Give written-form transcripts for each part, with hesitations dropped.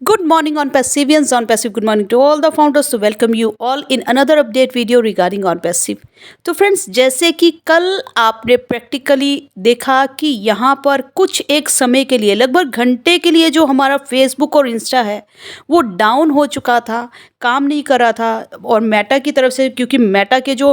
Good morning on Passivians on Passive. Good morning to all the founders. To welcome you all in another update video regarding on Passive. तो friends, जैसे कि कल आपने practically देखा कि यहाँ पर कुछ एक समय के लिए लगभग घंटे के लिए जो हमारा फेसबुक और इंस्टा है वो डाउन हो चुका था, काम नहीं कर रहा था। और मेटा की तरफ से, क्योंकि मेटा के जो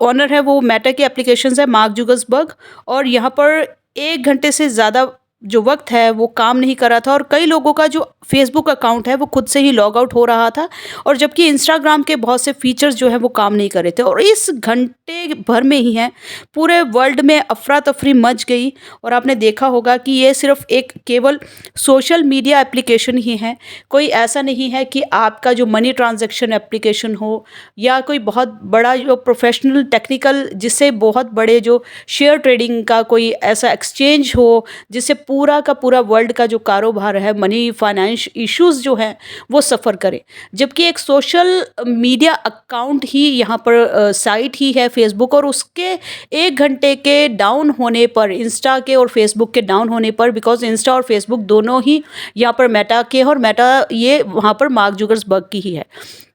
ओनर है वो मेटा के एप्लीकेशंस है मार्क जुगर्सबर्ग, और यहाँ पर 1 घंटे से ज़्यादा जो वक्त है वो काम नहीं कर रहा था। और कई लोगों का जो फेसबुक अकाउंट है वो खुद से ही लॉग आउट हो रहा था, और जबकि इंस्टाग्राम के बहुत से फीचर्स जो है वो काम नहीं कर रहे थे। और इस घंटे भर में ही है पूरे वर्ल्ड में अफरा तफरी मच गई। और आपने देखा होगा कि ये सिर्फ एक केवल सोशल मीडिया एप्लीकेशन ही है, कोई ऐसा नहीं है कि आपका जो मनी ट्रांजैक्शन एप्लीकेशन हो या कोई बहुत बड़ा जो प्रोफेशनल टेक्निकल जिससे बहुत बड़े जो शेयर ट्रेडिंग का कोई ऐसा एक्सचेंज हो जिससे पूरा का पूरा वर्ल्ड का जो कारोबार है, मनी फाइनेंस इश्यूज जो हैं वो सफ़र करे। जबकि एक सोशल मीडिया अकाउंट ही यहाँ पर साइट ही है फेसबुक, और उसके 1 घंटे के डाउन होने पर, इंस्टा के और फेसबुक के डाउन होने पर, बिकॉज इंस्टा और फेसबुक दोनों ही यहाँ पर मेटा के, और मेटा ये वहाँ पर मार्क जुगर्सबर्ग की ही है।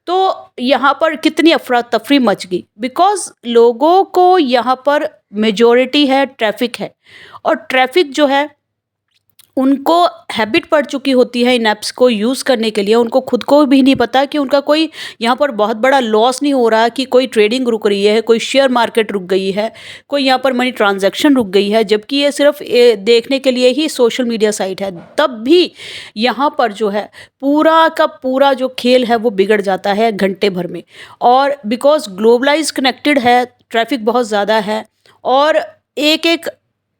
तो यहाँ पर कितनी अफरा तफरी मच गई, बिकॉज लोगों को यहाँ पर मेजॉरिटी है ट्रैफिक है, और ट्रैफिक जो है उनको हैबिट पड़ चुकी होती है इन ऐप्स को यूज़ करने के लिए। उनको खुद को भी नहीं पता कि उनका कोई यहाँ पर बहुत बड़ा लॉस नहीं हो रहा, कि कोई ट्रेडिंग रुक रही है, कोई शेयर मार्केट रुक गई है, कोई यहाँ पर मनी ट्रांजैक्शन रुक गई है, जबकि ये सिर्फ देखने के लिए ही सोशल मीडिया साइट है। तब भी यहाँ पर जो है पूरा का पूरा जो खेल है वो बिगड़ जाता है घंटे भर में। और बिकॉज ग्लोबलाइज कनेक्टेड है, ट्रैफिक बहुत ज़्यादा है, और एक एक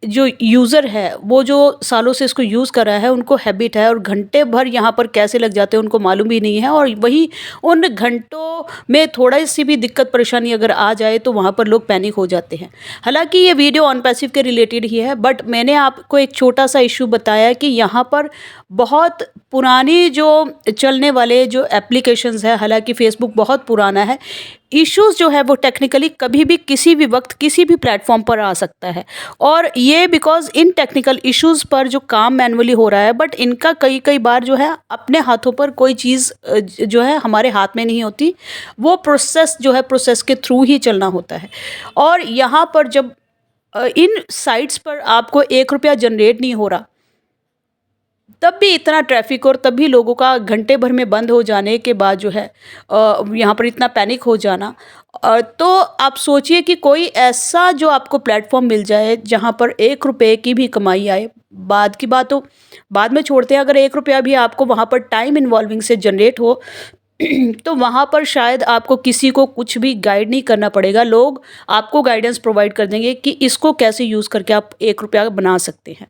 जो यूज़र है वो जो सालों से इसको यूज़ कर रहा है उनको हैबिट है, और घंटे भर यहाँ पर कैसे लग जाते हैं उनको मालूम भी नहीं है। और वही उन घंटों में थोड़ा सी भी दिक्कत परेशानी अगर आ जाए तो वहाँ पर लोग पैनिक हो जाते हैं। हालांकि ये वीडियो ऑन पैसिव के रिलेटेड ही है, बट मैंने आपको एक छोटा सा इशू बताया कि यहाँ पर बहुत पुरानी जो चलने वाले जो एप्लीकेशंस है, हालांकि फेसबुक बहुत पुराना है, इश्यूज जो है वो टेक्निकली कभी भी किसी भी वक्त किसी भी प्लेटफॉर्म पर आ सकता है। और ये बिकॉज इन टेक्निकल इश्यूज पर जो काम मैनुअली हो रहा है, बट इनका कई कई बार जो है अपने हाथों पर कोई चीज़ जो है हमारे हाथ में नहीं होती, वो प्रोसेस जो है प्रोसेस के थ्रू ही चलना होता है। और यहाँ पर जब इन साइट्स पर आपको 1 रुपया जनरेट नहीं हो रहा, तब भी इतना ट्रैफिक, और तब भी लोगों का घंटे भर में बंद हो जाने के बाद जो है यहाँ पर इतना पैनिक हो जाना। तो आप सोचिए कि कोई ऐसा जो आपको प्लेटफॉर्म मिल जाए जहाँ पर 1 रुपये की भी कमाई आए। बाद की बात तो बाद में छोड़ते हैं, अगर 1 रुपया भी आपको वहाँ पर टाइम इन्वॉल्विंग से जनरेट हो तो वहाँ पर शायद आपको किसी को कुछ भी गाइड नहीं करना पड़ेगा, लोग आपको गाइडेंस प्रोवाइड कर देंगे कि इसको कैसे यूज़ करके आप 1 रुपया बना सकते हैं।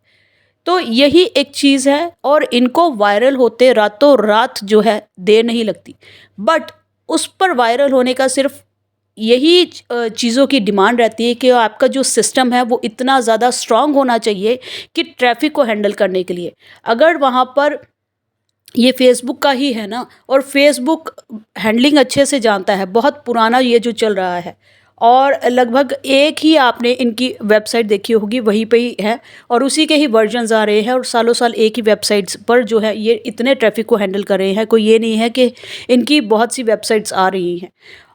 तो यही एक चीज़ है, और इनको वायरल होते रातों रात जो है देर नहीं लगती, बट उस पर वायरल होने का सिर्फ यही चीज़ों की डिमांड रहती है कि आपका जो सिस्टम है वो इतना ज़्यादा स्ट्रांग होना चाहिए कि ट्रैफिक को हैंडल करने के लिए। अगर वहाँ पर ये फेसबुक का ही है ना, और फेसबुक हैंडलिंग अच्छे से जानता है, बहुत पुराना ये जो चल रहा है, और लगभग एक ही आपने इनकी वेबसाइट देखी होगी, वहीं पे ही है, और उसी के ही वर्जन्स आ रहे हैं, और सालों साल एक ही वेबसाइट्स पर जो है ये इतने ट्रैफिक को हैंडल कर रहे हैं। कोई ये नहीं है कि इनकी बहुत सी वेबसाइट्स आ रही हैं।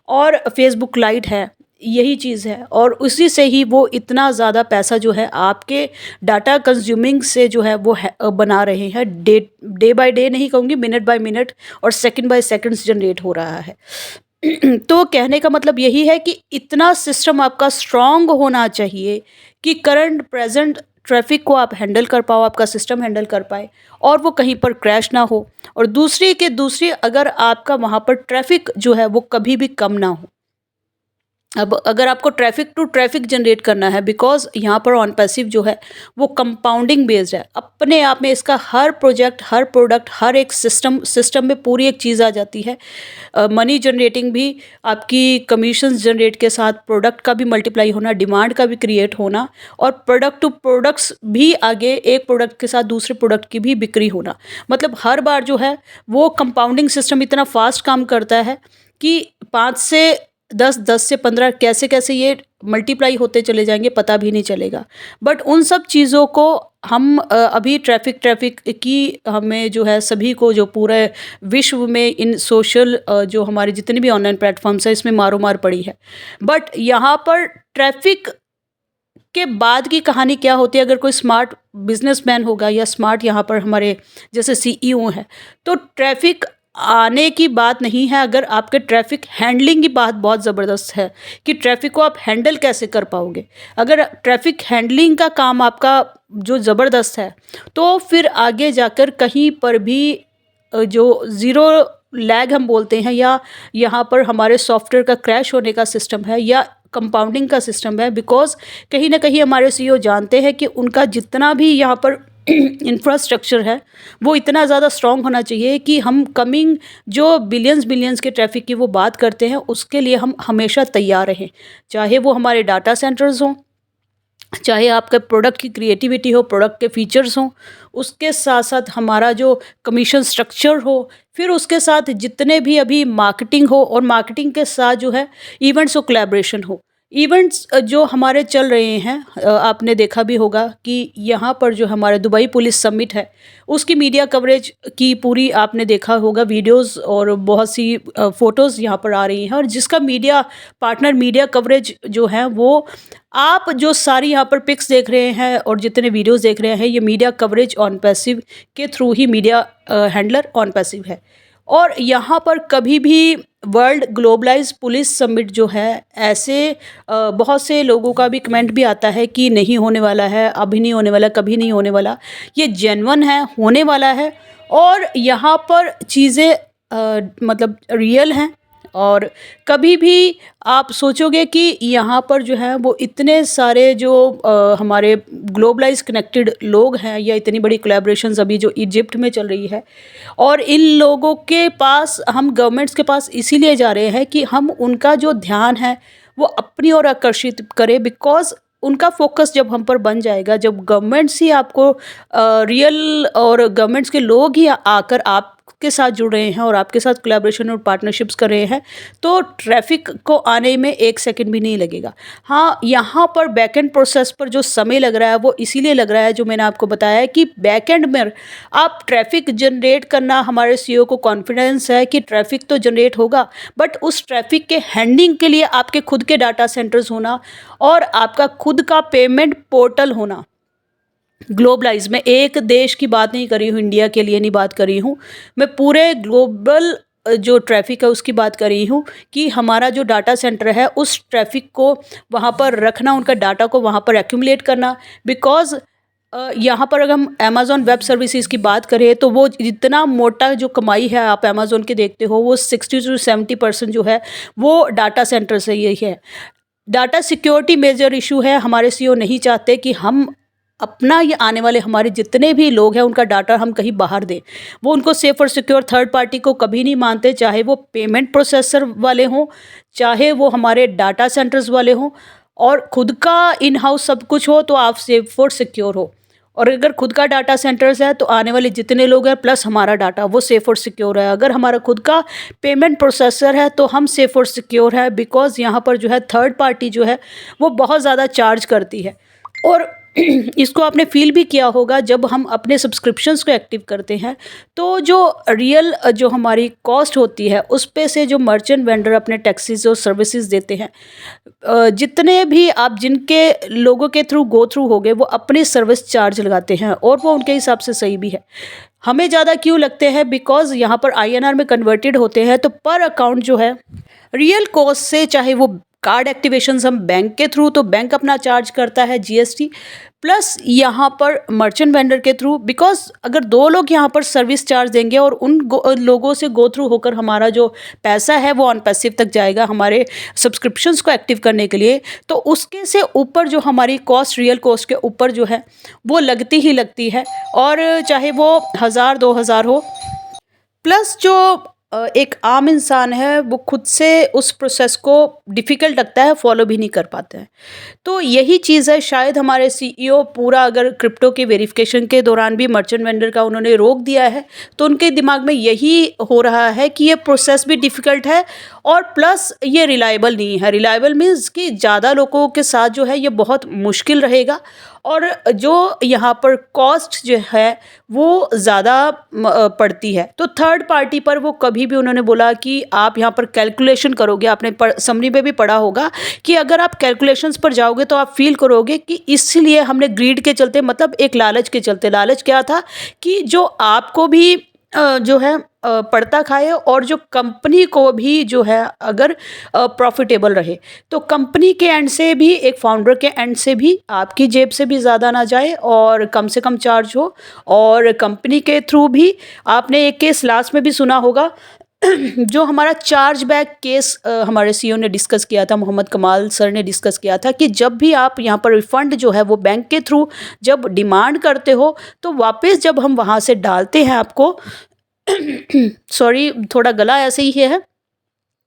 और फेसबुक लाइट है, यही चीज़ है, और उसी से ही वो इतना ज़्यादा पैसा जो है आपके डाटा कंज्यूमिंग से जो है वो बना रहे हैं। डे बाय डे नहीं कहूँगी, मिनट बाय मिनट और सेकंड बाय सेकंड्स जनरेट हो रहा है। तो कहने का मतलब यही है कि इतना सिस्टम आपका स्ट्रांग होना चाहिए कि करंट प्रेजेंट ट्रैफिक को आप हैंडल कर पाओ, आपका सिस्टम हैंडल कर पाए, और वो कहीं पर क्रैश ना हो। और दूसरी अगर आपका वहाँ पर ट्रैफिक जो है वो कभी भी कम ना हो। अब अगर आपको ट्रैफिक टू ट्रैफिक जनरेट करना है, बिकॉज यहाँ पर ऑन पैसिव जो है वो कंपाउंडिंग बेस्ड है, अपने आप में इसका हर प्रोजेक्ट, हर प्रोडक्ट, हर एक सिस्टम में पूरी एक चीज़ आ जाती है। मनी जनरेटिंग भी, आपकी कमीशंस जनरेट के साथ प्रोडक्ट का भी मल्टीप्लाई होना, डिमांड का भी क्रिएट होना, और प्रोडक्ट टू प्रोडक्ट्स भी आगे, एक प्रोडक्ट के साथ दूसरे प्रोडक्ट की भी बिक्री होना। मतलब हर बार जो है वो कंपाउंडिंग सिस्टम इतना फास्ट काम करता है कि 5 से 10, 10 से 15 कैसे कैसे ये मल्टीप्लाई होते चले जाएंगे पता भी नहीं चलेगा। बट उन सब चीज़ों को हम अभी ट्रैफिक की हमें जो है सभी को जो पूरे विश्व में इन सोशल जो हमारे जितने भी ऑनलाइन प्लेटफॉर्म्स हैं इसमें मारो मार पड़ी है। बट यहाँ पर ट्रैफिक के बाद की कहानी क्या होती है, अगर कोई स्मार्ट बिजनेसमैन होगा या स्मार्ट यहाँ पर हमारे जैसे सीईओ हैं, तो ट्रैफिक आने की बात नहीं है, अगर आपके ट्रैफिक हैंडलिंग की बात बहुत ज़बरदस्त है कि ट्रैफिक को आप हैंडल कैसे कर पाओगे। अगर ट्रैफिक हैंडलिंग का काम आपका जो ज़बरदस्त है, तो फिर आगे जाकर कहीं पर भी जो ज़ीरो लैग हम बोलते हैं, या यहाँ पर हमारे सॉफ्टवेयर का क्रैश होने का सिस्टम है या कंपाउंडिंग का सिस्टम है, बिकॉज़ कहीं ना कहीं हमारे सीईओ जानते हैं कि उनका जितना भी यहाँ पर इंफ्रास्ट्रक्चर है वो इतना ज़्यादा स्ट्रॉन्ग होना चाहिए कि हम कमिंग जो बिलियंस बिलियंस के ट्रैफिक की वो बात करते हैं उसके लिए हम हमेशा तैयार रहें, चाहे वो हमारे डाटा सेंटर्स हों, चाहे आपके प्रोडक्ट की क्रिएटिविटी हो, प्रोडक्ट के फीचर्स हों, उसके साथ साथ हमारा जो कमीशन स्ट्रक्चर हो, फिर उसके साथ जितने भी अभी मार्केटिंग हो, और मार्केटिंग के साथ जो है इवेंट्स और कोलैबोरेशन हो। इवेंट्स जो हमारे चल रहे हैं, आपने देखा भी होगा कि यहाँ पर जो हमारे दुबई पुलिस समिट है उसकी मीडिया कवरेज की पूरी आपने देखा होगा वीडियोस, और बहुत सी फ़ोटोज़ यहाँ पर आ रही हैं, और जिसका मीडिया पार्टनर मीडिया कवरेज जो है वो आप जो सारी यहाँ पर पिक्स देख रहे हैं और जितने वीडियोस देख रहे हैं, ये मीडिया कवरेज ऑन पैसिव के through he media handler on passive है। और यहाँ पर कभी भी वर्ल्ड ग्लोबलाइज पुलिस समिट जो है, ऐसे बहुत से लोगों का भी कमेंट भी आता है कि नहीं होने वाला है, अभी नहीं होने वाला, कभी नहीं होने वाला। ये जेन्युइन है, होने वाला है, और यहाँ पर चीज़ें मतलब रियल हैं। और कभी भी आप सोचोगे कि यहाँ पर जो है वो इतने सारे जो हमारे ग्लोबलाइज कनेक्टेड लोग हैं, या इतनी बड़ी कोलैबोरेशंस अभी जो इजिप्ट में चल रही है, और इन लोगों के पास हम गवर्नमेंट्स के पास इसीलिए जा रहे हैं कि हम उनका जो ध्यान है वो अपनी ओर आकर्षित करें, बिकॉज उनका फोकस जब हम पर बन जाएगा, जब गवर्नमेंट्स ही आपको रियल और गवर्नमेंट्स के लोग ही आकर आपके साथ जुड़ रहे हैं और आपके साथ कोलैबोरेशन और पार्टनरशिप्स कर रहे हैं, तो ट्रैफिक को आने में 1 सेकंड भी नहीं लगेगा। हाँ, यहाँ पर बैकएंड प्रोसेस पर जो समय लग रहा है वो इसीलिए लग रहा है, जो मैंने आपको बताया है कि बैकएंड में आप ट्रैफिक जनरेट करना, हमारे सीईओ को कॉन्फिडेंस है कि ट्रैफिक तो जनरेट होगा, बट उस ट्रैफिक के हैंडलिंग के लिए आपके खुद के डाटा सेंटर्स होना और आपका खुद का पेमेंट पोर्टल होना। ग्लोबलाइज, मैं एक देश की बात नहीं कर रही हूँ, इंडिया के लिए नहीं बात कर रही हूँ, मैं पूरे ग्लोबल जो ट्रैफिक है उसकी बात कर रही हूँ कि हमारा जो डाटा सेंटर है उस ट्रैफिक को वहाँ पर रखना, उनका डाटा को वहाँ पर एक्यूमुलेट करना। बिकॉज यहाँ पर अगर हम अमेज़ॉन वेब सर्विसेज की बात करें तो वो जितना मोटा जो कमाई है आप अमेज़ॉन के देखते हो, वो 60 से 70% जो है वो डाटा सेंटर से ही है। डाटा सिक्योरिटी मेजर इशू है, हमारे सीईओ नहीं चाहते कि हम अपना ये आने वाले हमारे जितने भी लोग हैं उनका डाटा हम कहीं बाहर दें। वो उनको सेफ और सिक्योर थर्ड पार्टी को कभी नहीं मानते, चाहे वो पेमेंट प्रोसेसर वाले हों, चाहे वो हमारे डाटा सेंटर्स वाले हों, और खुद का इन हाउस सब कुछ हो तो आप सेफ और सिक्योर हो। और अगर खुद का डाटा सेंटर्स है तो आने वाले जितने लोग हैं प्लस हमारा डाटा वो सेफ और सिक्योर है। अगर हमारा खुद का पेमेंट प्रोसेसर है तो हम सेफ और सिक्योर है, बिकॉज यहाँ पर जो है थर्ड पार्टी जो है वो बहुत ज़्यादा चार्ज करती है। और इसको आपने फील भी किया होगा, जब हम अपने सब्सक्रिप्शंस को एक्टिव करते हैं तो जो रियल जो हमारी कॉस्ट होती है उस पे से जो मर्चेंट वेंडर अपने टैक्सेस और सर्विसेज देते हैं, जितने भी आप जिनके लोगों के थ्रू गो थ्रू हो गए वो अपनी सर्विस चार्ज लगाते हैं, और वो उनके हिसाब से सही भी है। हमें ज़्यादा क्यों लगते हैं, बिकॉज यहाँ पर INR में कन्वर्टेड होते हैं, तो पर अकाउंट जो है रियल कॉस्ट से, चाहे वो कार्ड एक्टिवेशंस हम बैंक के थ्रू, तो बैंक अपना चार्ज करता है GST, प्लस यहाँ पर मर्चेंट वेंडर के थ्रू, बिकॉज अगर 2 लोग यहाँ पर सर्विस चार्ज देंगे और उन लोगों से गो थ्रू होकर हमारा जो पैसा है वो ऑन पैसिव तक जाएगा हमारे सब्सक्रिप्शंस को एक्टिव करने के लिए, तो उसके से ऊपर जो हमारी कॉस्ट रियल कॉस्ट के ऊपर जो है वो लगती ही लगती है। और चाहे वो 1000-2000 हो, प्लस जो एक आम इंसान है वो खुद से उस प्रोसेस को डिफ़िकल्ट लगता है, फॉलो भी नहीं कर पाते हैं। तो यही चीज़ है, शायद हमारे सीईओ पूरा अगर क्रिप्टो के वेरिफिकेशन के दौरान भी मर्चेंट वेंडर का उन्होंने रोक दिया है, तो उनके दिमाग में यही हो रहा है कि ये प्रोसेस भी डिफ़िकल्ट है और प्लस ये रिलायबल नहीं है। रिलायबल मीन्स कि ज़्यादा लोगों के साथ जो है ये बहुत मुश्किल रहेगा और जो यहाँ पर कॉस्ट जो है वो ज़्यादा पड़ती है। तो थर्ड पार्टी पर वो कभी भी उन्होंने बोला कि आप यहाँ पर कैलकुलेशन करोगे, आपने समरी में भी पढ़ा होगा कि अगर आप कैलकुलेशंस पर जाओगे तो आप फील करोगे कि इसलिए हमने ग्रीड के चलते, मतलब एक लालच के चलते, लालच क्या था कि जो आपको भी जो है पड़ता खाए और जो कंपनी को भी जो है अगर प्रॉफिटेबल रहे, तो कंपनी के एंड से भी, एक फाउंडर के एंड से भी आपकी जेब से भी ज़्यादा ना जाए और कम से कम चार्ज हो, और कंपनी के थ्रू भी। आपने एक केस लास्ट में भी सुना होगा जो हमारा चार्ज बैक केस हमारे सीईओ ने डिस्कस किया था, मोहम्मद कमाल सर ने डिस्कस किया था कि जब भी आप यहाँ पर रिफ़ंड जो है वो बैंक के थ्रू जब डिमांड करते हो, तो वापस जब हम वहाँ से डालते हैं आपको सॉरी, थोड़ा गला ऐसे ही है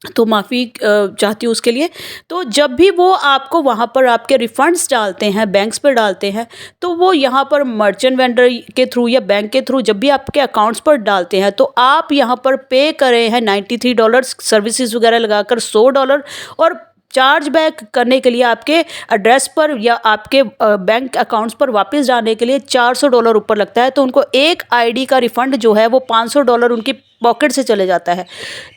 तो माफ़ी चाहती हूँ उसके लिए। तो जब भी वो आपको वहाँ पर आपके रिफ़ंड्स डालते हैं, बैंक्स पर डालते हैं, तो वो यहाँ पर मर्चेंट वेंडर के थ्रू या बैंक के थ्रू जब भी आपके अकाउंट्स पर डालते हैं, तो आप यहाँ पर पे करे हैं $93 सर्विसेज वगैरह लगाकर $100, और चार्ज बैक करने के लिए आपके एड्रेस पर या आपके बैंक अकाउंट्स पर वापस जाने के लिए $400 ऊपर लगता है। तो उनको एक आईडी का रिफ़ंड जो है वो $500 उनकी पॉकेट से चले जाता है।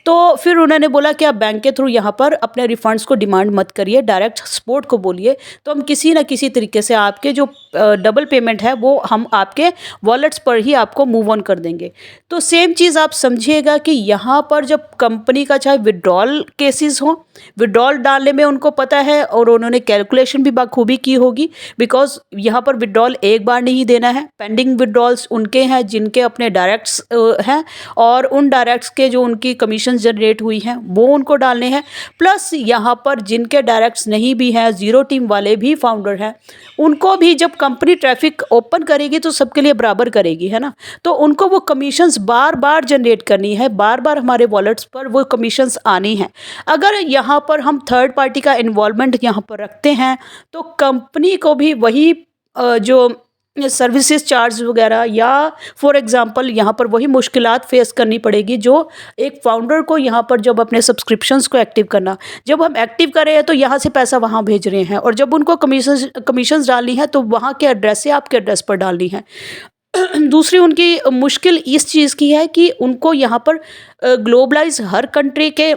तो फिर उन्होंने बोला कि आप बैंक के थ्रू यहाँ पर अपने रिफ़ंड्स को डिमांड मत करिए, डायरेक्ट सपोर्ट को बोलिए, तो हम किसी न किसी तरीके से आपके जो डबल पेमेंट है वो हम आपके वॉलेट्स पर ही आपको मूव ऑन कर देंगे। तो सेम चीज़ आप समझिएगा कि यहाँ पर जब कंपनी का चाहे विड्रॉल केसेस हो, विड्रॉल डालने में उनको पता है और उन्होंने कैलकुलेशन भी बखूबी की होगी, बिकॉज यहाँ पर विड्रॉल एक बार नहीं देना है। पेंडिंग विड्रॉल्स उनके हैं जिनके अपने डायरेक्ट्स हैं, और उन डायरेक्ट्स के जो उनकी कमीशन जनरेट हुई हैं वो उनको डालने हैं। प्लस यहाँ पर जिनके डायरेक्ट्स नहीं भी हैं, ज़ीरो टीम वाले भी फाउंडर हैं, उनको भी जब कंपनी ट्रैफिक ओपन करेगी तो सबके लिए बराबर करेगी, है ना। तो उनको वो कमीशंस बार बार जनरेट करनी है, बार बार हमारे वॉलेट्स पर वो कमीशंस आनी है। अगर यहाँ पर हम थर्ड पार्टी का इन्वॉल्वमेंट यहाँ पर रखते हैं, तो कंपनी को भी वही जो सर्विसेज चार्ज वगैरह, या फॉर एग्जांपल यहाँ पर वही मुश्किलात फेस करनी पड़ेगी जो एक फाउंडर को यहाँ पर जब अपने सब्सक्रिप्शंस को एक्टिव करना, जब हम एक्टिव कर रहे हैं तो यहाँ से पैसा वहाँ भेज रहे हैं, और जब उनको कमीशंस डालनी है तो वहाँ के एड्रेस से आपके एड्रेस पर डालनी है। दूसरी उनकी मुश्किल इस चीज़ की है कि उनको यहाँ पर ग्लोबलाइज हर कंट्री के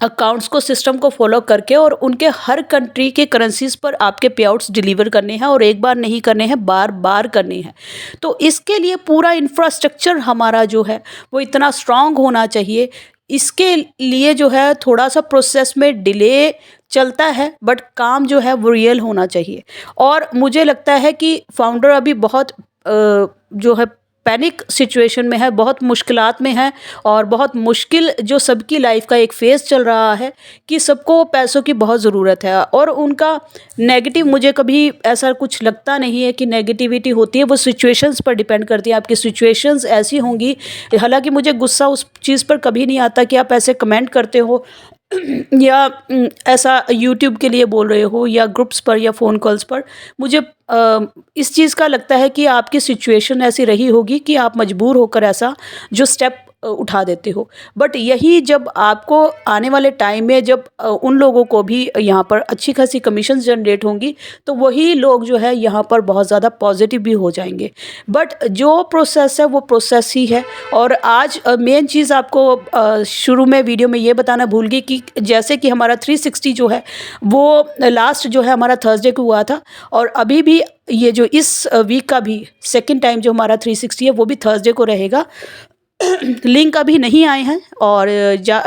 अकाउंट्स को, सिस्टम को फॉलो करके और उनके हर कंट्री के करेंसीज पर आपके पे आउट्स डिलीवर करने हैं, और एक बार नहीं करने हैं, बार बार करने हैं। तो इसके लिए पूरा इंफ्रास्ट्रक्चर हमारा जो है वो इतना स्ट्रांग होना चाहिए। इसके लिए जो है थोड़ा सा प्रोसेस में डिले चलता है, बट काम जो है वो रियल होना चाहिए। और मुझे लगता है कि फाउंडर अभी बहुत जो है पैनिक सिचुएशन में है, बहुत मुश्किलात में है, और बहुत मुश्किल जो सबकी लाइफ का एक फेज़ चल रहा है कि सबको पैसों की बहुत ज़रूरत है। और उनका नेगेटिव, मुझे कभी ऐसा कुछ लगता नहीं है कि नेगेटिविटी होती है, वो सिचुएशंस पर डिपेंड करती है। आपकी सिचुएशंस ऐसी होंगी, हालांकि मुझे गुस्सा उस चीज़ पर कभी नहीं आता कि आप ऐसे कमेंट करते हो या ऐसा यूट्यूब के लिए बोल रहे हो या ग्रुप्स पर या फ़ोन कॉल्स पर। मुझे इस चीज़ का लगता है कि आपकी सिचुएशन ऐसी रही होगी कि आप मजबूर होकर ऐसा जो स्टेप उठा देते हो। बट यही जब आपको आने वाले टाइम में जब उन लोगों को भी यहाँ पर अच्छी खासी कमीशन जनरेट होंगी, तो वही लोग जो है यहाँ पर बहुत ज़्यादा पॉजिटिव भी हो जाएंगे। बट जो प्रोसेस है वो प्रोसेस ही है। और आज मेन चीज़ आपको शुरू में वीडियो में ये बताना भूल गई कि जैसे कि हमारा 360 जो है वो लास्ट जो है हमारा थर्सडे को हुआ था, और अभी भी ये जो इस वीक का भी सेकेंड टाइम जो हमारा 360 है वो भी थर्सडे को रहेगा। लिंक अभी नहीं आए हैं, और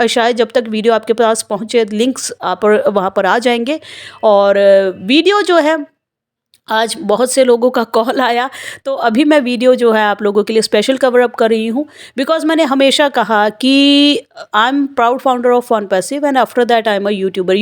शायद जब तक वीडियो आपके पास पहुँचे लिंक्स आप वहाँ पर आ जाएंगे। और वीडियो जो है आज बहुत से लोगों का कॉल आया, तो अभी मैं वीडियो जो है आप लोगों के लिए स्पेशल कवर अप कर रही हूँ, बिकॉज़ मैंने हमेशा कहा कि I am proud founder of fun passive and after that I am a YouTuber.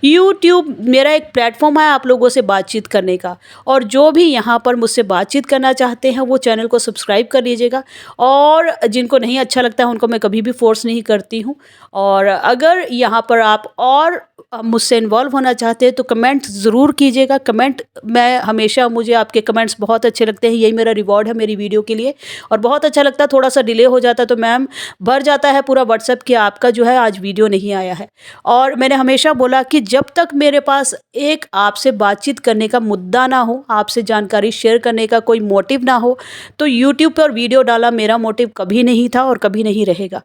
YouTube मेरा एक प्लेटफॉर्म है आप लोगों से बातचीत करने का, और जो भी यहाँ पर मुझसे बातचीत करना चाहते हैं वो चैनल को सब्सक्राइब कर लीजिएगा, और जिनको नहीं अच्छा लगता है उनको मैं कभी भी फोर्स नहीं करती हूँ। और अगर यहाँ पर आप और मुझसे इन्वॉल्व होना चाहते हैं तो कमेंट ज़रूर कीजिएगा। कमेंट मैं हमेशा, मुझे आपके कमेंट्स बहुत अच्छे लगते हैं, यही मेरा रिवॉर्ड है मेरी वीडियो के लिए। और बहुत अच्छा लगता है, थोड़ा सा डिले हो जाता है तो मैम भर जाता है पूरा व्हाट्सएप कि आपका जो है आज वीडियो नहीं आया है। और मैंने हमेशा बोला कि जब तक मेरे पास एक आपसे बातचीत करने का मुद्दा ना हो, आपसे जानकारी शेयर करने का कोई मोटिव ना हो, तो यूट्यूब पर वीडियो डाला मेरा मोटिव कभी नहीं था और कभी नहीं रहेगा।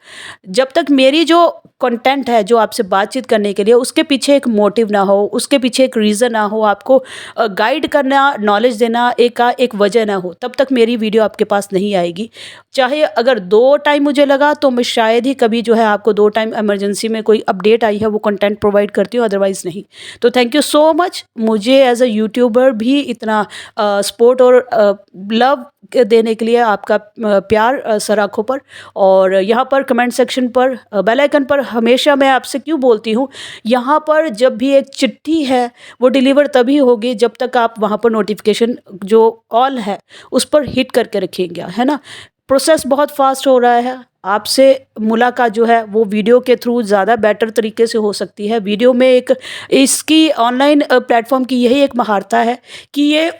जब तक मेरी जो कंटेंट है, जो आपसे बातचीत करने के लिए, उसके पीछे एक मोटिव ना हो, उसके पीछे एक रीज़न ना हो, आपको गाइड करना, नॉलेज देना एक वजह ना हो, तब तक मेरी वीडियो आपके पास नहीं आएगी। चाहे अगर 2 टाइम मुझे लगा तो मैं शायद ही कभी जो है आपको 2 टाइम इमरजेंसी में कोई अपडेट आई है वो कंटेंट प्रोवाइड करती हूँ, अदरवाइज़ नहीं। तो थैंक यू सो मच मुझे एज़ अ यूट्यूबर भी इतना सपोर्ट और लव देने के लिए, आपका प्यार सर आँखों पर। और यहाँ पर कमेंट सेक्शन पर बेल आइकन पर हमेशा मैं आपसे क्यों बोलती हूँ, यहाँ पर जब भी एक चिट्ठी है वो डिलीवर तभी होगी जब तक आप वहाँ पर नोटिफिकेशन जो ऑल है उस पर हिट करके रखेंगे, है ना। प्रोसेस बहुत फास्ट हो रहा है, आपसे मुलाकात जो है वो वीडियो के थ्रू ज़्यादा बेटर तरीके से हो सकती है। वीडियो में एक इसकी ऑनलाइन प्लेटफॉर्म की यही एक महारता है कि ये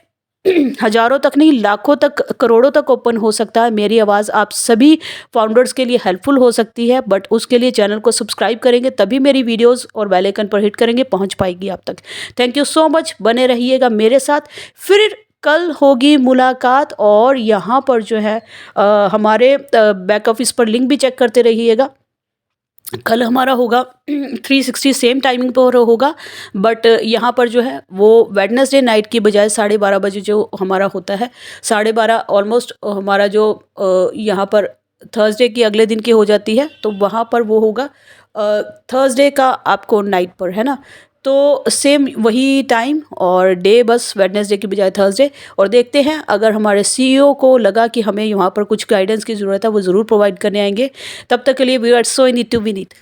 हज़ारों तक नहीं, लाखों तक, करोड़ों तक ओपन हो सकता है। मेरी आवाज़ आप सभी फाउंडर्स के लिए हेल्पफुल हो सकती है, बट उसके लिए चैनल को सब्सक्राइब करेंगे तभी मेरी वीडियोस और बेल आइकन पर हिट करेंगे पहुंच पाएगी आप तक। थैंक यू सो मच, बने रहिएगा मेरे साथ। फिर कल होगी मुलाकात, और यहाँ पर जो है हमारे बैक ऑफिस पर लिंक भी चेक करते रहिएगा। कल हमारा होगा 360 सेम टाइमिंग पर होगा, बट यहाँ पर जो है वो वेडनेसडे नाइट की बजाय 12:30 बजे जो हमारा होता है, 12:30 ऑलमोस्ट हमारा जो यहाँ पर थर्सडे की अगले दिन की हो जाती है, तो वहाँ पर वो होगा थर्सडे का आपको नाइट पर, है ना। तो सेम वही टाइम और डे, बस वेडनेसडे की बजाय थर्सडे। और देखते हैं, अगर हमारे सीईओ को लगा कि हमें यहाँ पर कुछ गाइडेंस की ज़रूरत है वो ज़रूर प्रोवाइड करने आएंगे। तब तक के लिए we are so in it to win it.